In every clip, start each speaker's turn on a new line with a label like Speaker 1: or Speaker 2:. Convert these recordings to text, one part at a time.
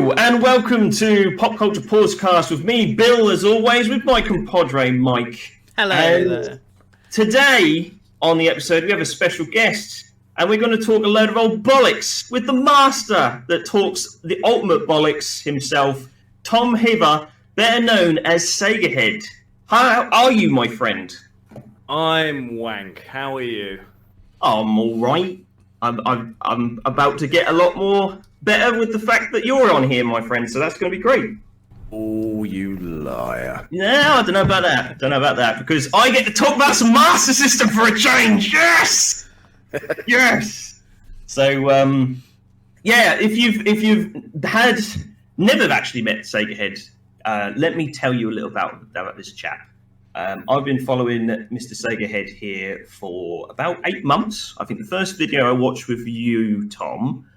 Speaker 1: Hello and welcome to Pop Culture Podcast with me, Bill, as always, with my compadre, Mike.
Speaker 2: Hello
Speaker 1: and
Speaker 2: there.
Speaker 1: Today on the episode we have a special guest and we're going to talk a load of old bollocks with the master that talks the ultimate bollocks himself, Tom Hiver, better known as Sega Head. How are you, my friend?
Speaker 3: I'm wank. How are you?
Speaker 1: I'm all right. I'm about to get a lot more better with the fact that you're on here, my friend, so that's going to be great.
Speaker 3: Oh, you liar.
Speaker 1: No, I don't know about that. Because I get to talk about some Master System for a change. Yes! Yes! So, yeah, if you've never actually met Sega Head, let me tell you a little about this chap. I've been following Mr. Sega Head here for about 8 months. I think the first video I watched with you, Tom,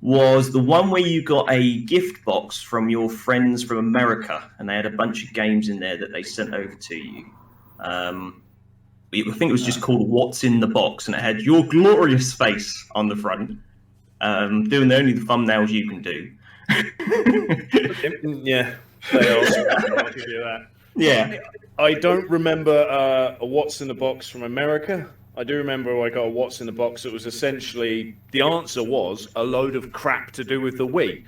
Speaker 1: was the one where you got a gift box from your friends from America, and they had a bunch of games in there that they sent over to you. I think it was just called What's in the Box, and it had your glorious face on the front, doing only the thumbnails you can do.
Speaker 3: Yeah, they are. I'll give you that.
Speaker 1: Yeah.
Speaker 3: I don't remember a What's in the Box from America. I do remember I got a What's in the Box. It was essentially, the answer was a load of crap to do with the Wii. I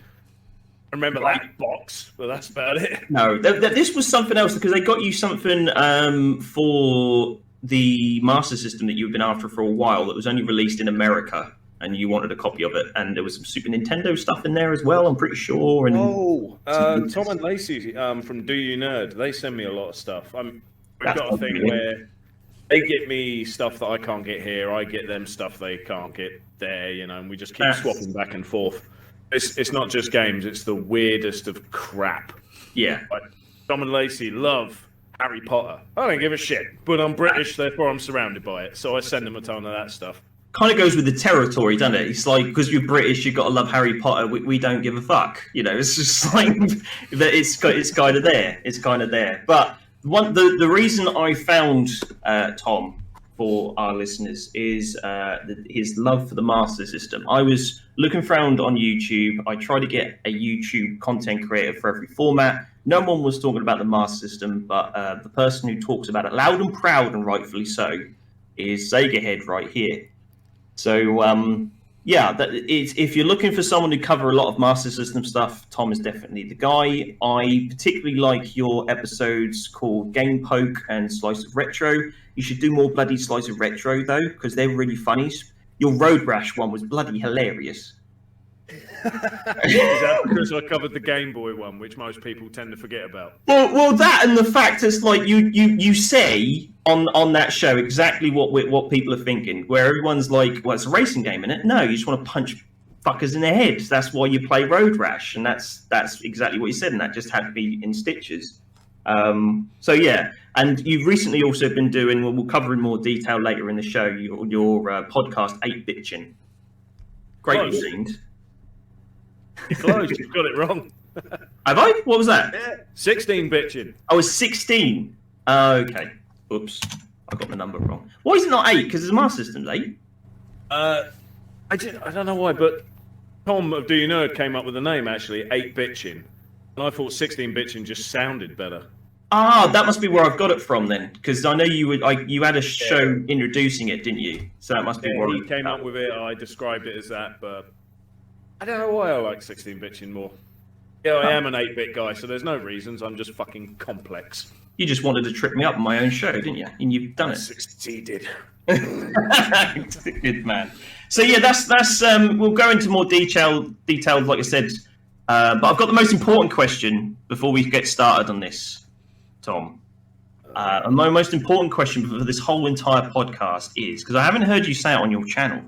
Speaker 3: remember that box, but that's about it.
Speaker 1: No, this was something else, because they got you something for the Master System that you've been after for a while that was only released in America, and you wanted a copy of it, and there was some Super Nintendo stuff in there as well, I'm pretty sure. And
Speaker 3: Tom and Lacey from Do You Nerd, they send me a lot of stuff. We've got a thing where they get me stuff that I can't get here, I get them stuff they can't get there, and we just keep swapping back and forth. It's not just games, it's the weirdest of crap.
Speaker 1: Yeah.
Speaker 3: Like, Tom and Lacey love Harry Potter. I don't give a shit, but I'm British, therefore I'm surrounded by it, so I send them a ton of that stuff.
Speaker 1: Kind of goes with the territory, doesn't it? It's like, because you're British, you've got to love Harry Potter. We don't give a fuck. It's just like that. It's kind of there. It's kind of there. But the reason I found Tom for our listeners is his love for the Master System. I was looking around on YouTube. I tried to get a YouTube content creator for every format. No one was talking about the Master System, but the person who talks about it loud and proud, and rightfully so, is Sega Head right here. So, if you're looking for someone to cover a lot of Master System stuff, Tom is definitely the guy. I particularly like your episodes called Game Poke and Slice of Retro. You should do more bloody Slice of Retro, though, because they're really funny. Your Road Rash one was bloody hilarious.
Speaker 3: Is that because I covered the Game Boy one, which most people tend to forget about?
Speaker 1: Well, that and the fact is, like, you say on that show exactly what people are thinking, where everyone's like, well, it's a racing game, isn't it? No, you just want to punch fuckers in their heads. That's why you play Road Rash, and that's exactly what you said, and that just had to be in stitches. So yeah, and you've recently also been doing, we'll cover in more detail later in the show, your podcast 8-Bitchin'. Greatly themed.
Speaker 3: You're close, you've got it wrong.
Speaker 1: Have I? What was that?
Speaker 3: Yeah, 16-bitchin'.
Speaker 1: I was 16. Okay. Oops. I got the number wrong. Why is it not 8? Because the Master System's 8.
Speaker 3: I don't know why, but Tom of Do You Nerd came up with the name, actually, 8-bitchin'. And I thought 16-bitchin' just sounded better.
Speaker 1: Ah, that must be where I've got it from then. Because I know you had a show introducing it, didn't you? So that must be where
Speaker 3: he came up with it. I described it as that, but I don't know why I like 16-bitchin' more. Yeah, I am an 8-bit guy, so there's no reasons. I'm just fucking complex.
Speaker 1: You just wanted to trip me up on my own show, didn't you? And you've done it.
Speaker 3: Succeeded.
Speaker 1: Good man. So yeah, that's we'll go into more detailed, like I said. But I've got the most important question before we get started on this, Tom. And my most important question for this whole entire podcast is, because I haven't heard you say it on your channel.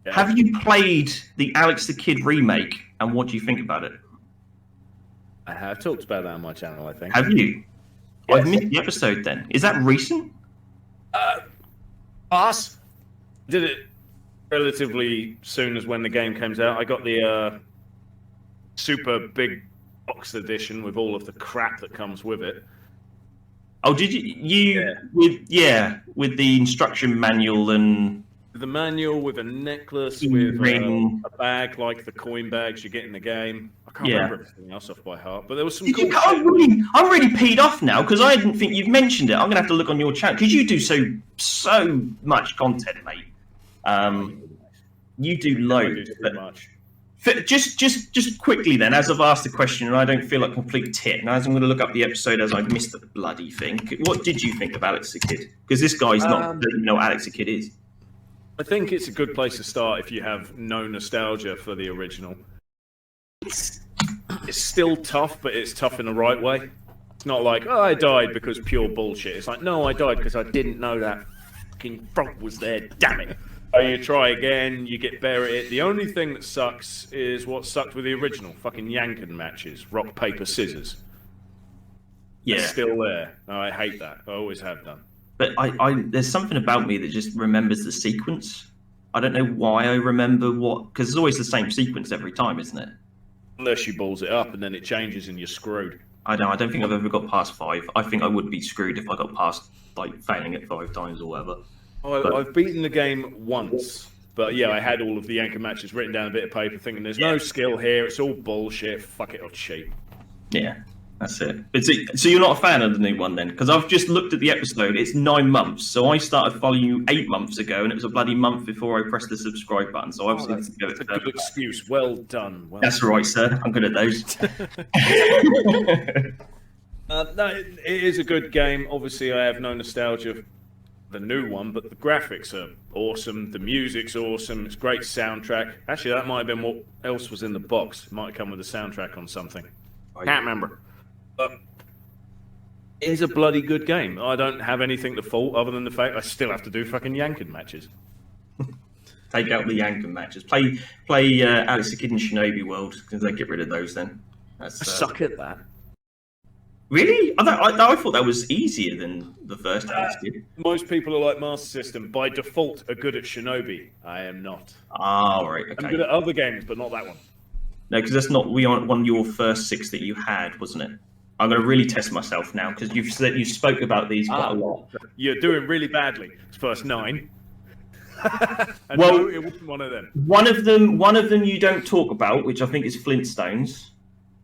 Speaker 1: Yeah. Have you played the Alex the Kid remake, and what do you think about it?
Speaker 3: I have talked about that on my channel, I think.
Speaker 1: Have you?
Speaker 3: Yes.
Speaker 1: I've missed the episode then. Is that recent?
Speaker 3: Pass. Did it relatively soon as when the game comes out. I got the super big box edition with all of the crap that comes with it.
Speaker 1: Oh, did you with the instruction manual and
Speaker 3: The manual with a necklace,
Speaker 1: Key
Speaker 3: with
Speaker 1: ring.
Speaker 3: a bag like the coin bags you get in the game. I can't
Speaker 1: Yeah.
Speaker 3: remember everything else off by heart, but there was some
Speaker 1: Did
Speaker 3: cool
Speaker 1: you,
Speaker 3: shit.
Speaker 1: I'm really peed off now because I didn't think you've mentioned it. I'm gonna have to look on your channel because you do so much content, mate. You do loads.
Speaker 3: I do too much.
Speaker 1: Just quickly then, as I've asked the question and I don't feel like a complete tit, and as I'm going to look up the episode as I've missed the bloody thing, what did you think of Alex the Kid? Because this guy's doesn't know what Alex the Kid is.
Speaker 3: I think it's a good place to start if you have no nostalgia for the original. It's still tough, but it's tough in the right way. It's not like, oh, I died because pure bullshit. It's like, no, I died because I didn't know that fucking frog was there, damn it. And you try again, you get better at it. The only thing that sucks is what sucked with the original. Fucking yanking matches. Rock, paper, scissors.
Speaker 1: Yeah.
Speaker 3: It's still there. I hate that. I always have done.
Speaker 1: But there's something about me that just remembers the sequence. I don't know why I remember what... Because it's always the same sequence every time, isn't it?
Speaker 3: Unless you balls it up and then it changes and you're screwed.
Speaker 1: I don't think I've ever got past 5. I think I would be screwed if I got past, like, failing it 5 times or whatever.
Speaker 3: I've beaten the game once, but yeah, I had all of the yanking matches written down a bit of paper, thinking there's no skill here. It's all bullshit. Fuck it, I'll cheat.
Speaker 1: Yeah, that's it. But so you're not a fan of the new one then? Because I've just looked at the episode. It's 9 months, so I started following you 8 months ago, and it was a bloody month before I pressed the subscribe button. So obviously,
Speaker 3: that's a good excuse. Well done.
Speaker 1: That's right, sir. I'm good at those.
Speaker 3: No, it is a good game. Obviously, I have no nostalgia for the new one, but the graphics are awesome. The music's awesome. It's great soundtrack. Actually, that might have been what else was in the box. It might have come with a soundtrack on something. Can't remember. But it is a bloody good game. I don't have anything to fault other than the fact I still have to do fucking yanking matches.
Speaker 1: Take out the yanking matches. Play Alex the Kid in Shinobi World because they get rid of those then. That's,
Speaker 3: I suck at that.
Speaker 1: Really? I thought that was easier than the first Alex Kid.
Speaker 3: Most people are like Master System. By default, are good at Shinobi. I am not.
Speaker 1: Oh, right. Okay.
Speaker 3: I'm good at other games, but not that one.
Speaker 1: No, because that's not one of your first 6 that you had, wasn't it? I'm going to really test myself now because you spoke about these quite a lot.
Speaker 3: You're doing really badly. It's first 9. And
Speaker 1: well,
Speaker 3: no, it wasn't one of them.
Speaker 1: One of them you don't talk about, which I think is Flintstones.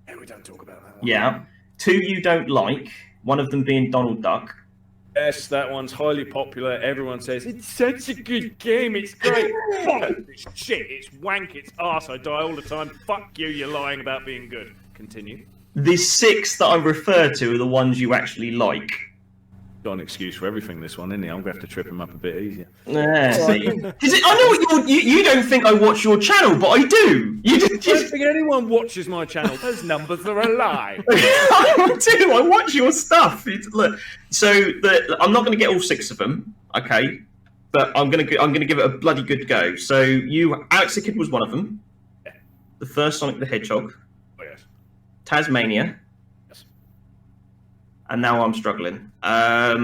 Speaker 3: Yeah, we don't talk about that one.
Speaker 1: Yeah. 2 you don't like. One of them being Donald Duck.
Speaker 3: Yes, that one's highly popular. Everyone says it's such a good game. It's great. Fuck, it's shit. It's wank. It's arse. I die all the time. Fuck you. You're lying about being good. Continue.
Speaker 1: The 6 that I refer to are the ones you actually like.
Speaker 3: Got an excuse for everything. This one, isn't he? I'm gonna have to trip him up a bit easier.
Speaker 1: Yeah. See, I know what you don't think I watch your channel, but I do.
Speaker 3: I don't think anyone watches my channel. Those numbers are a lie.
Speaker 1: I do. I watch your stuff. Look, so I'm not going to get all 6 of them, okay? But I'm going to give it a bloody good go. So Alex the Kid was one of them.
Speaker 3: Yeah.
Speaker 1: The first Sonic the Hedgehog.
Speaker 3: Oh, yes.
Speaker 1: Tasmania.
Speaker 3: Yes.
Speaker 1: And now I'm struggling. What are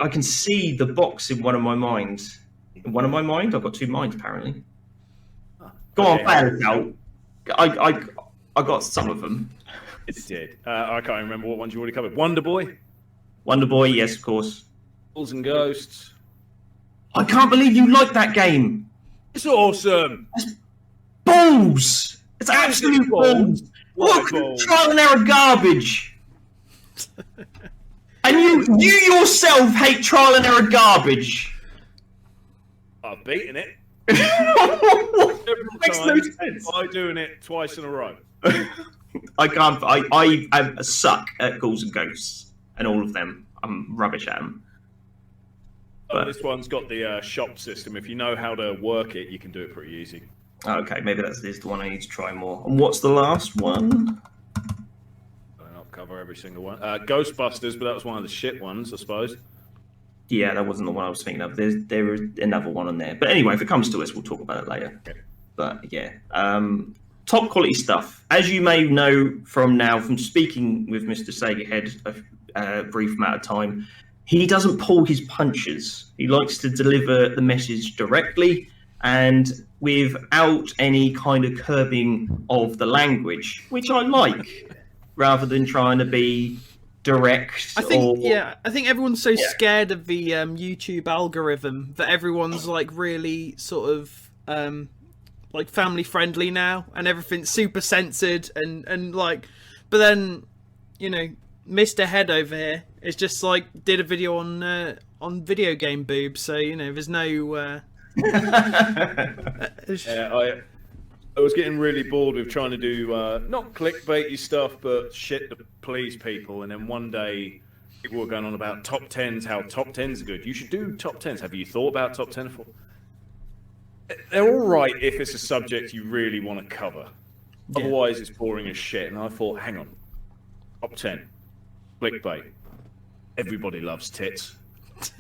Speaker 1: I can see the box in one of my minds. In one of my minds? I've got 2 minds apparently. Go on, play it out. I got some of them.
Speaker 3: It did. I can't remember what ones you already covered. Wonderboy.
Speaker 1: Wonderboy, yes, of course.
Speaker 3: Balls and Ghosts.
Speaker 1: I can't believe you like that game.
Speaker 3: It's awesome.
Speaker 1: It's balls. It's absolute balls. Look, trial and error garbage. And you yourself hate trial and error garbage.
Speaker 3: I've beaten it.
Speaker 1: Makes no sense.
Speaker 3: By doing it twice in a row.
Speaker 1: I can't. I suck at Ghouls and Ghosts and all of them. I'm rubbish at them.
Speaker 3: But this one's got the shop system. If you know how to work it, you can do it pretty easy.
Speaker 1: Okay, maybe that's the one I need to try more. And what's the last one?
Speaker 3: I'll cover every single one. Ghostbusters, but that was one of the shit ones, I suppose.
Speaker 1: Yeah, that wasn't the one I was thinking of. There is another one on there. But anyway, if it comes to us, we'll talk about it later.
Speaker 3: Okay.
Speaker 1: But yeah, top quality stuff. As you may know from speaking with Mr. Sega Head a brief amount of time, he doesn't pull his punches. He likes to deliver the message directly and without any kind of curbing of the language, which I like. rather than trying to be direct.
Speaker 2: I think everyone's so scared of the YouTube algorithm that everyone's like really sort of like family friendly now, and everything's super censored and like. But then, you know, Mr. Head over here is just like did a video on video game boobs, so you know there's no.
Speaker 3: Yeah, I was getting really bored with trying to do not clickbaity stuff, but shit to please people. And then one day, people were going on about top 10s, how top 10s are good. You should do top 10s. Have you thought about top 10 before? They're all right if it's a subject you really want to cover. Yeah. Otherwise, it's boring as shit. And I thought, hang on, top 10, clickbait. Everybody loves tits.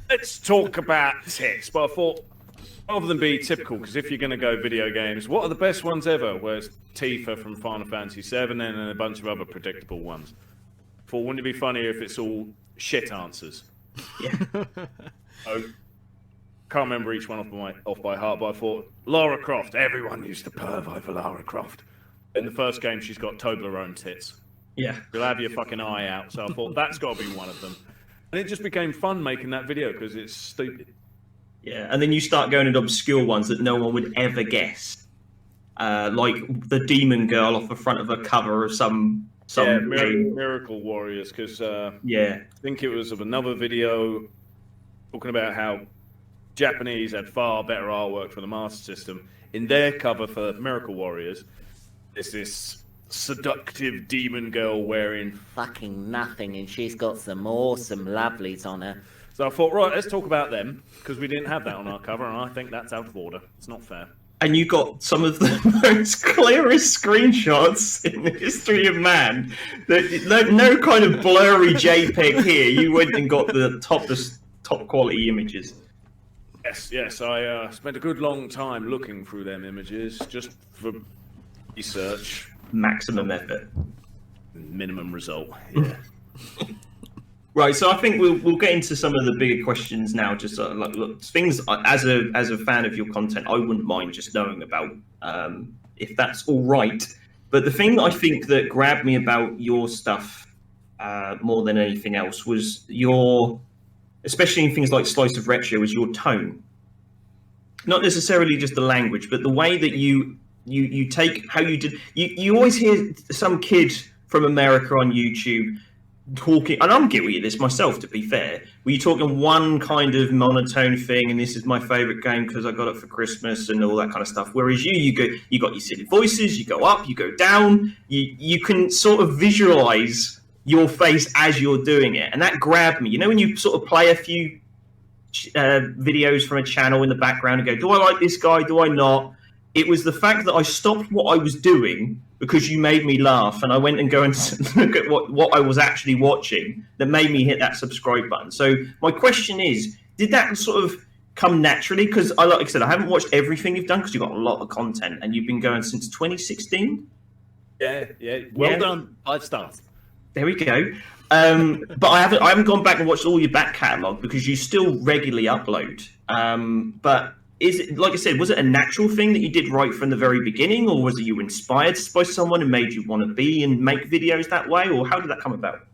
Speaker 3: Let's talk about tits. But I thought, rather than be typical, because if you're going to go video games, what are the best ones ever? Where's Tifa from Final Fantasy VII and a bunch of other predictable ones? I thought, wouldn't it be funnier if it's all shit answers?
Speaker 1: Yeah.
Speaker 3: I can't remember each one off by heart, but I thought, Lara Croft, everyone used to perv over Lara Croft. In the first game, she's got Toblerone tits.
Speaker 1: Yeah.
Speaker 3: You'll have your fucking eye out. So I thought, that's got to be one of them. And it just became fun making that video because it's stupid.
Speaker 1: Yeah, and then you start going into obscure ones that no one would ever guess. Like the demon girl off the front of a cover of some
Speaker 3: Miracle Warriors, because I think it was of another video talking about how Japanese had far better artwork for the Master System. In their cover for Miracle Warriors, there's this seductive demon girl wearing
Speaker 4: fucking nothing, and she's got some awesome lovelies on her.
Speaker 3: So I thought, right, let's talk about them, because we didn't have that on our cover, and I think that's out of order. It's not fair.
Speaker 1: And you got some of the most clearest screenshots in the history of man. No kind of blurry JPEG here. You went and got the top quality images.
Speaker 3: Yes. I spent a good long time looking through them images, just for research.
Speaker 1: Maximum effort.
Speaker 3: Minimum result, yeah.
Speaker 1: Right, so I think we'll get into some of the bigger questions now. Just look, things as a fan of your content, I wouldn't mind just knowing about, if that's all right. But the thing that I think that grabbed me about your stuff more than anything else was your, especially in things like Slice of Retro, was your tone. Not necessarily just the language, but the way that you take how you did. You always hear some kid from America on YouTube talking, and I'm guilty of this myself, to be fair, where you're talking one kind of monotone thing, and this is my favorite game because I got it for Christmas and all that kind of stuff. Whereas you got your silly voices, you go up, you go down, you can sort of visualize your face as you're doing it, and that grabbed me. You know, when you sort of play a few videos from a channel in the background and go, do I like this guy, do I not? It was the fact that I stopped what I was doing because you made me laugh, and I went and go and look at what I was actually watching that made me hit that subscribe button. So my question is, did that sort of come naturally? Because like I said, I haven't watched everything you've done because you've got a lot of content, and you've been going since 2016.
Speaker 3: Yeah. Well done. 5 stars.
Speaker 1: There we go. But I haven't gone back and watched all your back catalogue because you still regularly upload. But is it, like I said, was it a natural thing that you did right from the very beginning, or was it you inspired by someone and made you want to be and make videos that way, or how did that come about?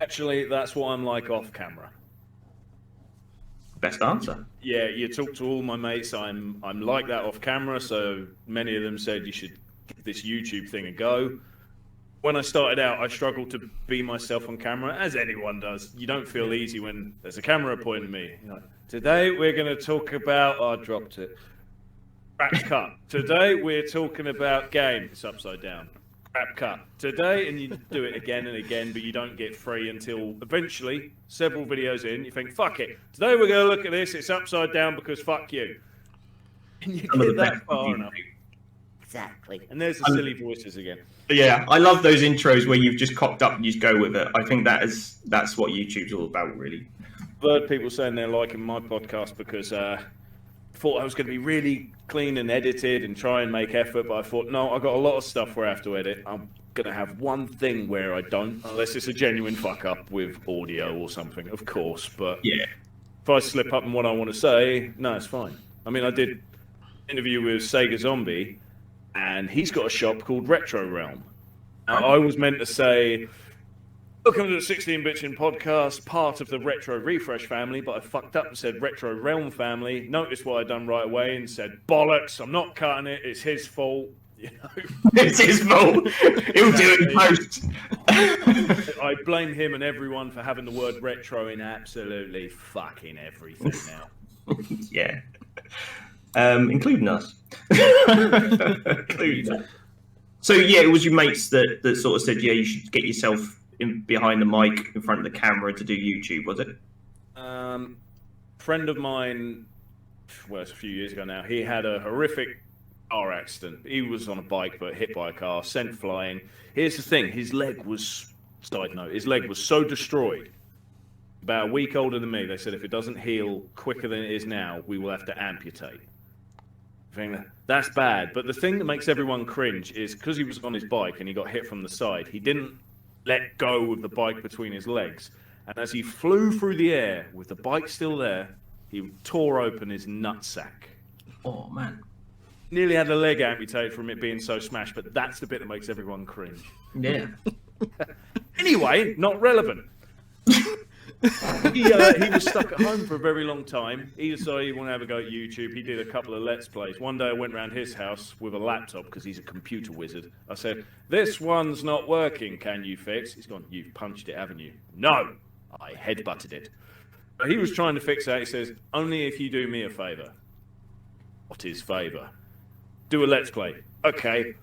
Speaker 3: Actually, that's what I'm like off camera.
Speaker 1: Best answer.
Speaker 3: Yeah, you talk to all my mates. I'm like that off camera. So many of them said you should give this YouTube thing a go. When I started out, I struggled to be myself on camera, as anyone does. You don't feel easy when there's a camera pointing at me. You're like, today we're going to talk about... I dropped it. Crap cut. Today we're talking about game. It's upside down. Crap cut. Today, and you do it again and again, but you don't get free until eventually, several videos in, you think, fuck it. Today we're going to look at this. It's upside down because fuck you. And you get that far enough.
Speaker 4: Exactly.
Speaker 3: And there's the silly voices again.
Speaker 1: Yeah, I love those intros where you've just cocked up and you just go with it. I think that's what YouTube's all about, really.
Speaker 3: I've heard people saying they're liking my podcast because I thought I was going to be really clean and edited and try and make effort, but I thought, no, I've got a lot of stuff where I have to edit. I'm going to have one thing where I don't, unless it's a genuine fuck-up with audio or something, of course. But
Speaker 1: yeah,
Speaker 3: if I slip up in what I want to say, no, it's fine. I mean, I did an interview with Sega Zombie, and he's got a shop called Retro Realm. I was meant to say, welcome to the 16-Bitchin' podcast, part of the Retro Refresh family, but I fucked up and said Retro Realm family. Noticed what I'd done right away and said, bollocks, I'm not cutting it, it's his fault. You know?
Speaker 1: It's his fault. He'll do it in post.
Speaker 3: I blame him and everyone for having the word retro in absolutely fucking everything now.
Speaker 1: Yeah. Including us. Including us. So yeah, it was your mates that sort of said, yeah, you should get yourself in behind the mic in front of the camera to do YouTube, was it?
Speaker 3: Friend of mine, well, it's a few years ago now, he had a horrific car accident. He was on a bike but hit by a car, sent flying. Here's the thing, his leg was, side note, his leg was so destroyed. About a week older than me, they said if it doesn't heal quicker than it is now, we will have to amputate. I think that's bad, but the thing that makes everyone cringe is because he was on his bike and he got hit from the side, he didn't let go of the bike between his legs. And as he flew through the air with the bike still there, he tore open his nutsack.
Speaker 1: Oh, man.
Speaker 3: Nearly had a leg amputated from it being so smashed, but that's the bit that makes everyone cringe.
Speaker 1: Yeah.
Speaker 3: Anyway, not relevant. He was stuck at home for a very long time. He decided he wanted to have a go at YouTube. He did a couple of Let's Plays. One day I went round his house with a laptop because he's a computer wizard. I said, this one's not working, can you fix? He's gone, you've punched it, haven't you? No, I headbutted it. But he was trying to fix that. He says, only if you do me a favour. What is favour? Do a Let's Play. Okay.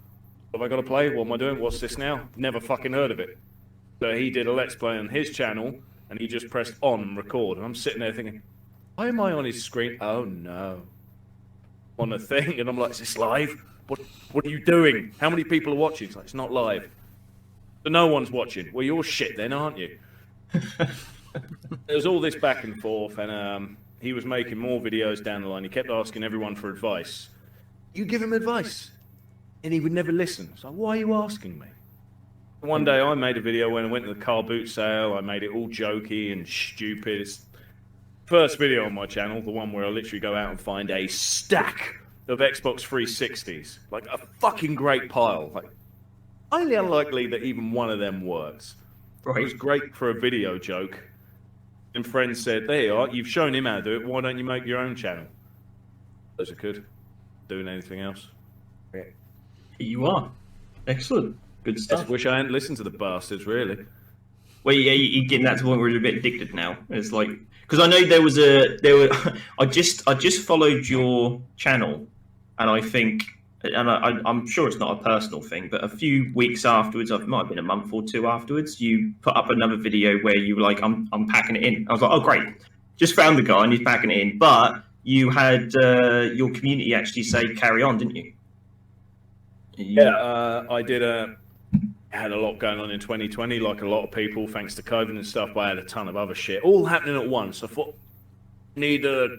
Speaker 3: Have I got to play? What am I doing? What's this now? Never fucking heard of it. So he did a Let's Play on his channel, and he just pressed on and record. And I'm sitting there thinking, why am I on his screen? Oh, no. On a thing. And I'm like, is this live? What are you doing? How many people are watching? It's like, it's not live. So no one's watching. Well, you're shit then, aren't you? There was all this back and forth, and he was making more videos down the line. He kept asking everyone for advice. You give him advice. And he would never listen. So why are you asking me? One day I made a video when I went to the car boot sale. I made it all jokey and stupid. It's first video on my channel, the one where I literally go out and find a stack of Xbox 360s. Like a fucking great pile. Like, highly unlikely that even one of them works. Right. It was great for a video joke. And friends said, there you are, you've shown him how to do it, why don't you make your own channel? Those are good. Doing anything else?
Speaker 1: Yeah. Here you are. Excellent. Good stuff.
Speaker 3: I just wish I hadn't listened to the bastards, really.
Speaker 1: Well, yeah, you're getting that to the point where you're a bit addicted now. It's like, because I know I just followed your channel, and I think, and I'm sure it's not a personal thing, but a few weeks afterwards, it might have been a month or two afterwards, you put up another video where you were like, I'm packing it in. I was like, oh great, just found the guy and he's packing it in. But you had your community actually say carry on, didn't you?
Speaker 3: Yeah, I did had a lot going on in 2020, like a lot of people, thanks to COVID and stuff, but I had a ton of other shit, all happening at once. I thought, need a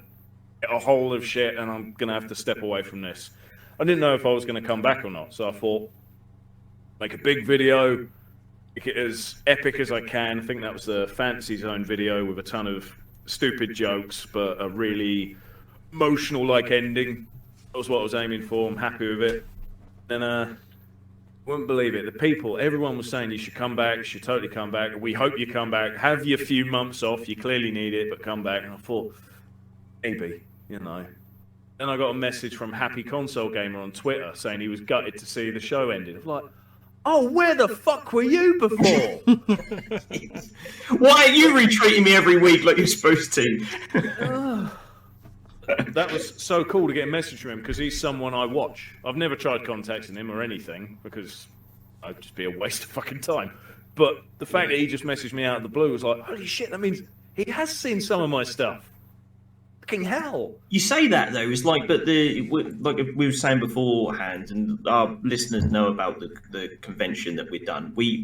Speaker 3: hold of shit, and I'm going to have to step away from this. I didn't know if I was going to come back or not, so I thought, make a big video, make it as epic as I can. I think that was the Fantasy Zone video with a ton of stupid jokes, but a really emotional-like ending. That was what I was aiming for. I'm happy with it. And wouldn't believe it. The people, everyone was saying you should come back, you should totally come back. We hope you come back. Have your few months off. You clearly need it, but come back. And I thought, maybe, you know. Then I got a message from Happy Console Gamer on Twitter saying he was gutted to see the show ended. I'm like, oh, where the fuck were you before?
Speaker 1: Why are you retweeting me every week like you're supposed to?
Speaker 3: That was so cool to get a message from him because he's someone I watch. I've never tried contacting him or anything because I'd just be a waste of fucking time. But the fact that he just messaged me out of the blue was like, holy shit, that means he has seen some of my stuff. Fucking hell.
Speaker 1: You say that though, it's like, but like we were saying beforehand, and our listeners know about the convention that we've done. We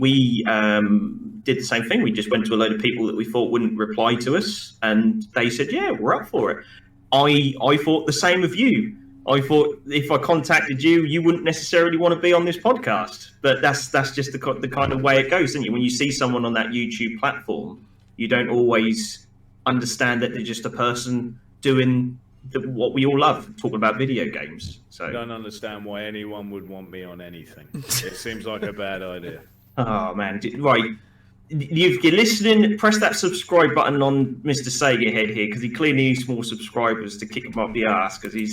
Speaker 1: did the same thing. We just went to a load of people that we thought wouldn't reply to us, and they said, yeah, we're up for it. I thought the same of you. I thought if I contacted you, you wouldn't necessarily want to be on this podcast. But that's just the kind of way it goes, isn't it? When you see someone on that YouTube platform, you don't always understand that they're just a person doing what we all love, talking about video games. So
Speaker 3: I don't understand why anyone would want me on anything. It seems like a bad idea.
Speaker 1: Oh man, right. If you're listening, press that subscribe button on Mr. Sega Head here because he clearly needs more subscribers to kick him up the ass because he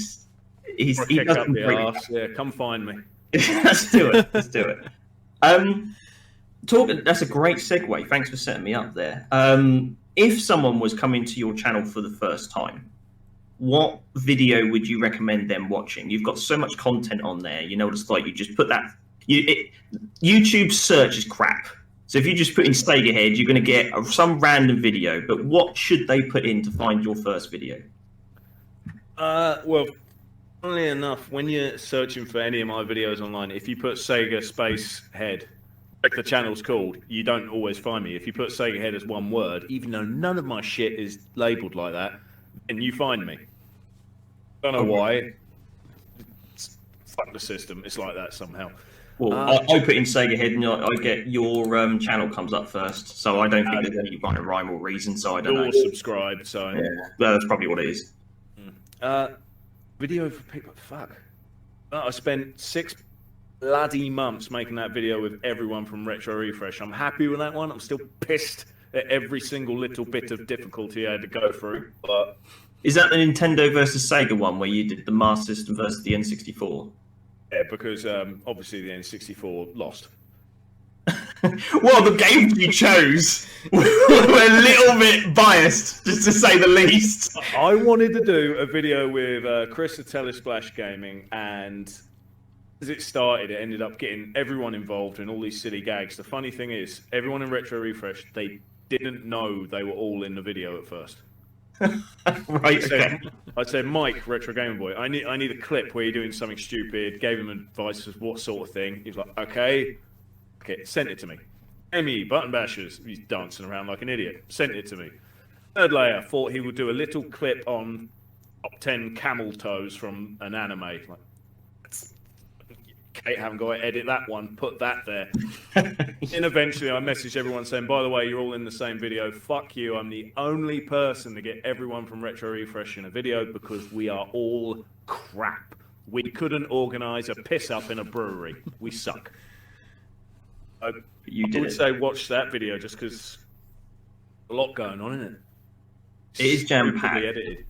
Speaker 3: Kick up
Speaker 1: doesn't
Speaker 3: the
Speaker 1: really.
Speaker 3: arse. Yeah, come find me.
Speaker 1: Let's do it. Let's do it. That's a great segue. Thanks for setting me up there. If someone was coming to your channel for the first time, what video would you recommend them watching? You've got so much content on there. You know what it's like. You just put that. YouTube search is crap. So if you just put in Sega Head, you're going to get some random video. But what should they put in to find your first video?
Speaker 3: Well, funnily enough, when you're searching for any of my videos online, if you put Sega space Head, like the channel's called, you don't always find me. If you put Sega Head as one word, even though none of my shit is labelled like that, then you find me. Don't know why. Fuck the system. It's like that somehow.
Speaker 1: Well, I put in Sega Head and I get your channel comes up first, so I don't think there's any rhyme or reason. So I don't know.
Speaker 3: Subscribed, so
Speaker 1: yeah, that's probably what it is.
Speaker 3: Video for people. Fuck. I spent 6 bloody months making that video with everyone from Retro Refresh. I'm happy with that one. I'm still pissed at every single little bit of difficulty I had to go through. But
Speaker 1: is that the Nintendo versus Sega one where you did the Master System versus the N64?
Speaker 3: Yeah, because obviously the N64 lost.
Speaker 1: Well, the games you chose were a little bit biased, just to say the least.
Speaker 3: I wanted to do a video with Chris at Telesplash Gaming, and as it started, it ended up getting everyone involved in all these silly gags. The funny thing is, everyone in Retro Refresh, they didn't know they were all in the video at first.
Speaker 1: Right, okay.
Speaker 3: I'd say, Mike, Retro Gamer Boy, I need a clip where you're doing something stupid, gave him advice of what sort of thing. He was like, okay, sent it to me. Emmy, Button Bashers, he's dancing around like an idiot, sent it to me. Third layer, thought he would do a little clip on top 10 camel toes from an anime. Like, Kate, haven't got to edit that one, put that there. And eventually I messaged everyone saying, by the way, you're all in the same video. Fuck you, I'm the only person to get everyone from Retro Refresh in a video because we are all crap. We couldn't organise a piss up in a brewery. We suck. I would say watch that video just because a lot going on in it.
Speaker 1: It is jam-packed.
Speaker 3: Edited.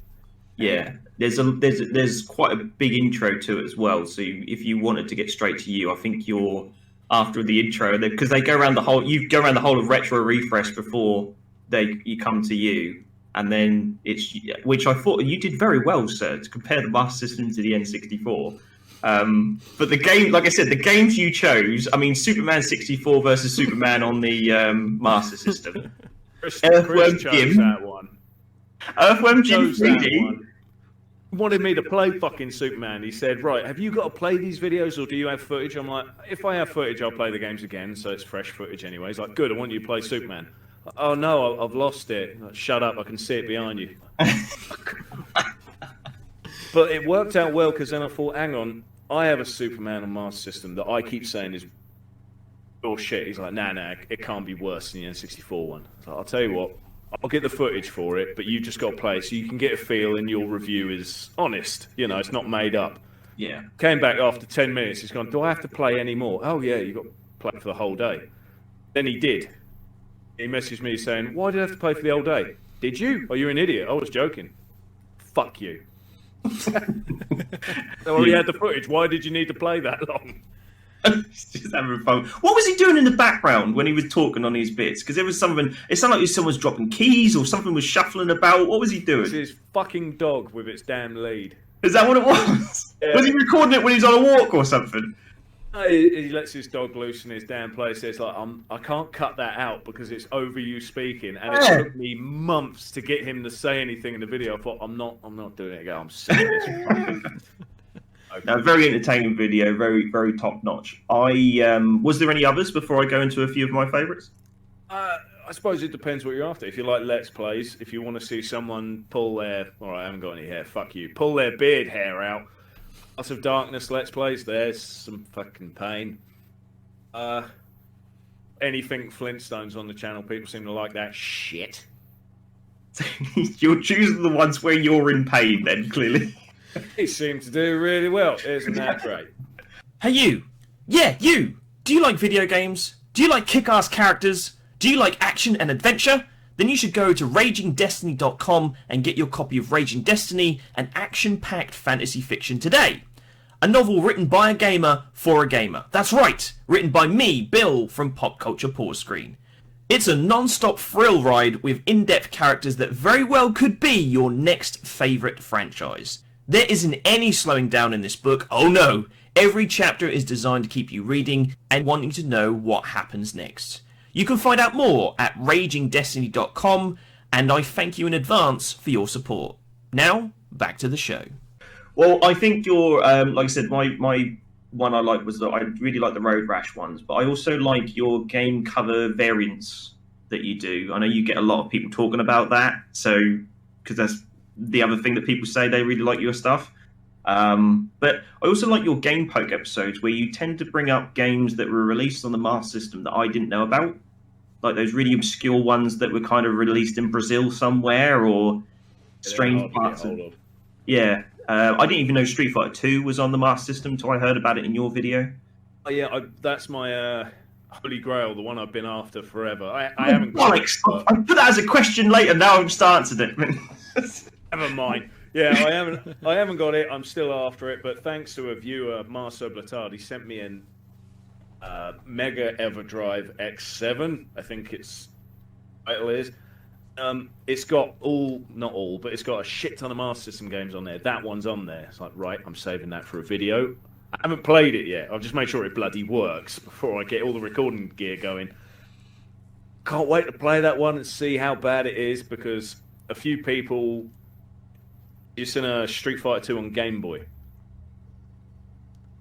Speaker 1: Yeah, there's quite a big intro to it as well. So if you wanted to get straight to you, I think you're after the intro because they go around the whole. You go around the whole of Retro Refresh before you come to you, and then it's which I thought you did very well, sir, to compare the Master System to the N64. But the game, like I said, the games you chose. I mean, Superman 64 versus Superman on the Master System.
Speaker 3: Earthworm Jim. That one.
Speaker 1: Earthworm Jim 3D.
Speaker 3: He wanted me to play fucking Superman. He said, right, have you got to play these videos or do you have footage? I'm like, if I have footage, I'll play the games again, so it's fresh footage anyway. He's like, good, I want you to play Superman. Oh no, I've lost it. Like, shut up, I can see it behind you. But it worked out well because then I thought, hang on, I have a Superman on Master System that I keep saying is bullshit. He's like, nah, it can't be worse than the N64 one. So I'll tell you what, I'll get the footage for it, but you just got to play so you can get a feel and your review is honest. You know, it's not made up.
Speaker 1: Yeah.
Speaker 3: Came back after 10 minutes. He's gone, do I have to play any more? Oh, yeah, you got to play for the whole day. Then he did. He messaged me saying, why did I have to play for the whole day? Did you? Oh, you're an idiot. I was joking. Fuck you. So we had the footage. Why did you need to play that long?
Speaker 1: Just having fun. What was he doing in the background when he was talking on these bits? Because there was something. It sounded like someone was dropping keys or something was shuffling about. What was he doing?
Speaker 3: It's his fucking dog with its damn lead.
Speaker 1: Is that what it was?
Speaker 3: Yeah.
Speaker 1: Was he recording it when he was on a walk or something?
Speaker 3: He lets his dog loose in his damn place. It's like I can't cut that out because it's over you speaking, and it took me months to get him to say anything in the video. I thought I'm not doing it again. I'm saying this.
Speaker 1: A very entertaining video, very very top notch. Was there any others before I go into a few of my favourites?
Speaker 3: I suppose it depends what you're after. If you like Let's Plays, if you want to see someone pull their I haven't got any hair. Fuck you. Pull their beard hair out. Lots of Darkness Let's Plays. There's some fucking pain. Anything Flintstones on the channel. People seem to like that shit.
Speaker 1: You're choosing the ones where you're in pain, then clearly.
Speaker 3: He seemed to do really well. Isn't that great?
Speaker 1: Hey, you. Yeah, you. Do you like video games?
Speaker 5: Do you like kick-ass characters? Do you like action and adventure? Then you should go to RagingDestiny.com and get your copy of Raging Destiny, an action-packed fantasy fiction today. A novel written by a gamer for a gamer. That's right, written by me, Bill, from Pop Culture Pause Screen. It's a non-stop thrill ride with in-depth characters that very well could be your next favourite franchise. There isn't any slowing down in this book, oh no. Every chapter is designed to keep you reading and wanting to know what happens next. You can find out more at RagingDestiny.com, and I thank you in advance for your support. Now, back to the show.
Speaker 1: Well, I think your, like I said, my one I liked was that I really like the Road Rash ones, but I also like your game cover variants that you do. I know you get a lot of people talking about that, so because that's the other thing that people say, they really like your stuff. But I also like your Game Poke episodes where you tend to bring up games that were released on the Master System that I didn't know about, like those really obscure ones that were kind of released in Brazil somewhere or strange parts of. Yeah. I didn't even know Street Fighter 2 was on the Master System until I heard about it in your video.
Speaker 3: Oh, yeah, that's my Holy Grail, the one I've been after forever. I haven't.
Speaker 1: Alex, I put that as a question later. Now I've just answered it.
Speaker 3: Never mind. Yeah, I haven't got it. I'm still after it. But thanks to a viewer, Marceau Blatard, he sent me an Mega Everdrive X7. I think its title is. It's got not all, but it's got a shit ton of Master System games on there. That one's on there. It's like, right, I'm saving that for a video. I haven't played it yet. I'll just make sure it bloody works before I get all the recording gear going. Can't wait to play that one and see how bad it is, because a few people... It's in a Street Fighter 2 on Game Boy.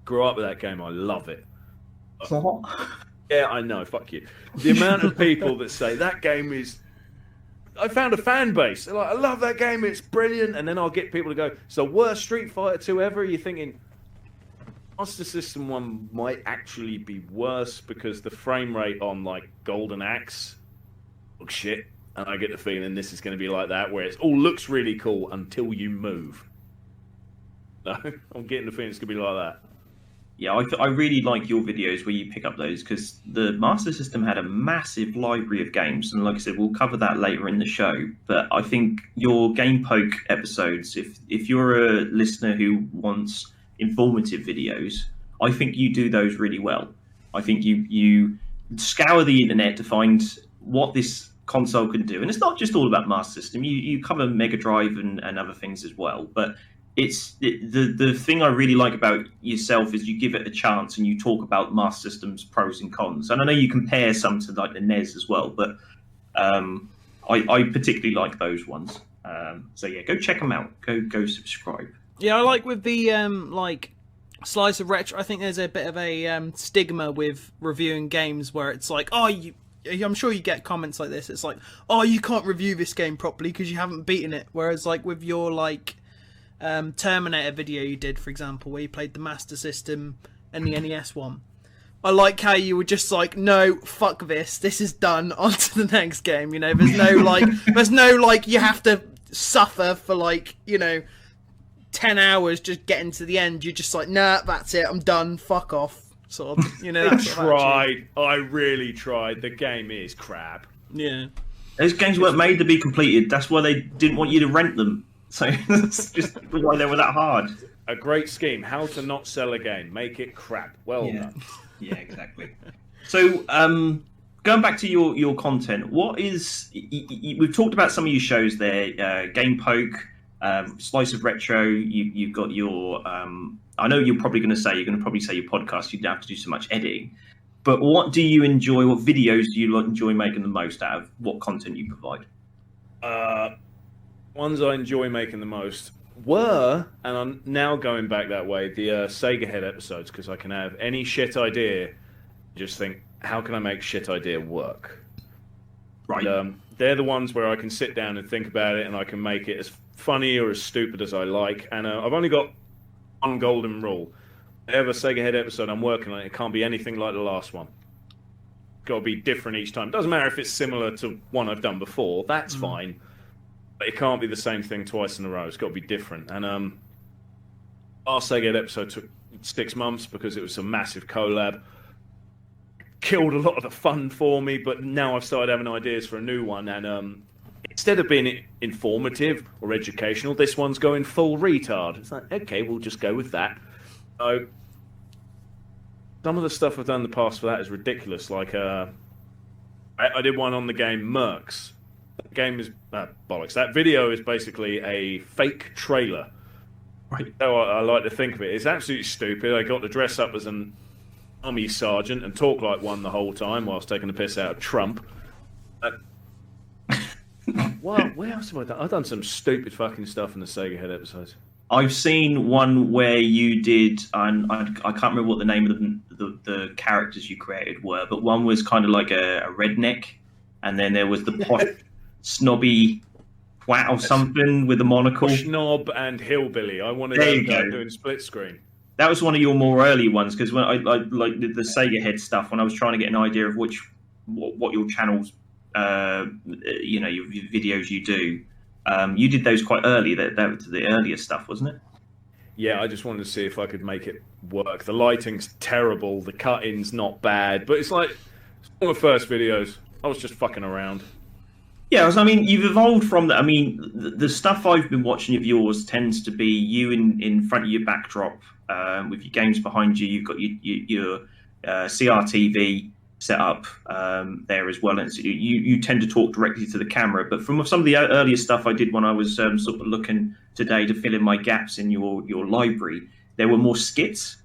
Speaker 3: Grew up with that game. I love it. Yeah, I know. Fuck you. The amount of people that say that game is... I found a fan base. They're like, I love that game. It's brilliant. And then I'll get people to go, it's the worst Street Fighter 2 ever. You're thinking, Master System 1 might actually be worse because the frame rate on, like, Golden Axe looks shit. And I get the feeling this is going to be like that, where it all looks really cool until you move. No, I'm getting the feeling it's going to be like that.
Speaker 1: Yeah, I really like your videos where you pick up those, because the Master System had a massive library of games, and like I said, we'll cover that later in the show. But I think your Game Poke episodes, if you're a listener who wants informative videos, I think you do those really well. I think you scour the internet to find what this console can do, and it's not just all about Master System. You cover Mega Drive and other things as well, but the thing I really like about yourself is you give it a chance and you talk about Master System's pros and cons. And I know you compare some to like the NES as well, but I particularly like those ones. So yeah, go check them out. Go subscribe.
Speaker 2: Yeah, I like with the like Slice of Retro. I think there's a bit of a stigma with reviewing games where it's like, I'm sure you get comments like this. It's like, oh, you can't review this game properly because you haven't beaten it. Whereas like with your like Terminator video you did, for example, where you played the Master System and the NES one, I like how you were just like, no, fuck this is done, on to the next game. You know, there's no like you have to suffer for like, you know, 10 hours just getting to the end. You're just like, nah, that's it, I'm done, fuck off, sort of, you know.
Speaker 3: I really tried. The game is crap.
Speaker 2: Yeah,
Speaker 1: those games weren't made to be completed. That's why they didn't want you to rent them. So that's just why they were that hard.
Speaker 3: A great scheme. How to not sell a game. Make it crap. Well done.
Speaker 1: Yeah, exactly. So, going back to your content, what is... we've talked about some of your shows there. Game Poke, Slice of Retro. You've got your... I know you're probably going to say your podcast. You don't have to do so much editing. But what do you enjoy? What videos do you enjoy making the most out of? What content you provide?
Speaker 3: Ones I enjoy making the most were, and I'm now going back that way, the Sega Head episodes, because I can have any shit idea, just think, how can I make shit idea work?
Speaker 1: Right.
Speaker 3: And, they're the ones where I can sit down and think about it, and I can make it as funny or as stupid as I like. And I've only got one golden rule. Whatever Sega Head episode I'm working on, it can't be anything like the last one. It's got to be different each time. Doesn't matter if it's similar to one I've done before. That's fine. But it can't be the same thing twice in a row. It's got to be different. And our Sega episode took 6 months because it was a massive collab. killed a lot of the fun for me, but now I've started having ideas for a new one, and instead of being informative or educational, this one's going full retard. It's like, okay, we'll just go with that. So, some of the stuff I've done in the past for that is ridiculous. Like, I did one on the game Mercs. That game is bollocks. That video is basically a fake trailer.
Speaker 1: Right.
Speaker 3: So I like to think of it. It's absolutely stupid. I got to dress up as an army sergeant and talk like one the whole time whilst taking the piss out of Trump. What else have I done? I've done some stupid fucking stuff in the Sega Head episodes.
Speaker 1: I've seen one where you did, and I can't remember what the name of the characters you created were, but one was kind of like a redneck, and then there was the posh, snobby twat or something with a monocle.
Speaker 3: Snob and hillbilly. I wanted
Speaker 1: There
Speaker 3: to
Speaker 1: you go.
Speaker 3: doing split screen.
Speaker 1: That was one of your more early ones, because when I like the Sega Head stuff, when I was trying to get an idea of what your channels, your videos you do. You did those quite early. That was the earlier stuff, wasn't it?
Speaker 3: Yeah, I just wanted to see if I could make it work. The lighting's terrible, the cut-in's not bad, but it's like one of the first videos. I was just fucking around.
Speaker 1: Yeah, I mean, you've evolved from that. I mean, the stuff I've been watching of yours tends to be you in front of your backdrop with your games behind you. You've got your CRTV set up there as well, and so you tend to talk directly to the camera. But from some of the earlier stuff I did when I was sort of looking today to fill in my gaps in your library, there were more skits.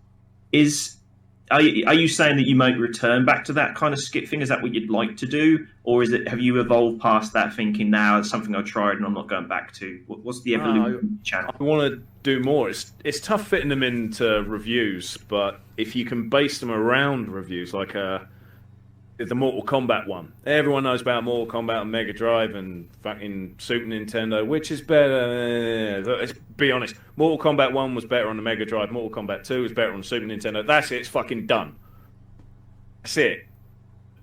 Speaker 1: Are you saying that you might return back to that kind of skit thing? Is that what you'd like to do, or have you evolved past that, thinking now it's something I tried and I'm not going back to? What's the evolution of the channel?
Speaker 3: I want to do more. It's tough fitting them into reviews, but if you can base them around reviews, like the Mortal Kombat one. Everyone knows about Mortal Kombat on Mega Drive and fucking Super Nintendo. Which is better? Let's be honest. Mortal Kombat 1 was better on the Mega Drive. Mortal Kombat 2 was better on the Super Nintendo. That's it. It's fucking done. That's it.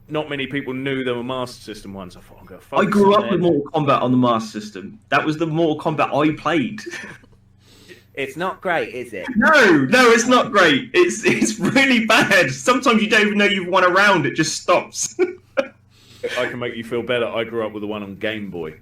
Speaker 3: Not many people knew there were Master System ones. I thought, I'm going to
Speaker 1: I grew up with Mortal Kombat on the Master System. That was the Mortal Kombat I played.
Speaker 4: It's not great, is it?
Speaker 1: No, it's not great. It's really bad. Sometimes you don't even know you've won a round. It just stops.
Speaker 3: I can make you feel better. I grew up with the one on Game Boy.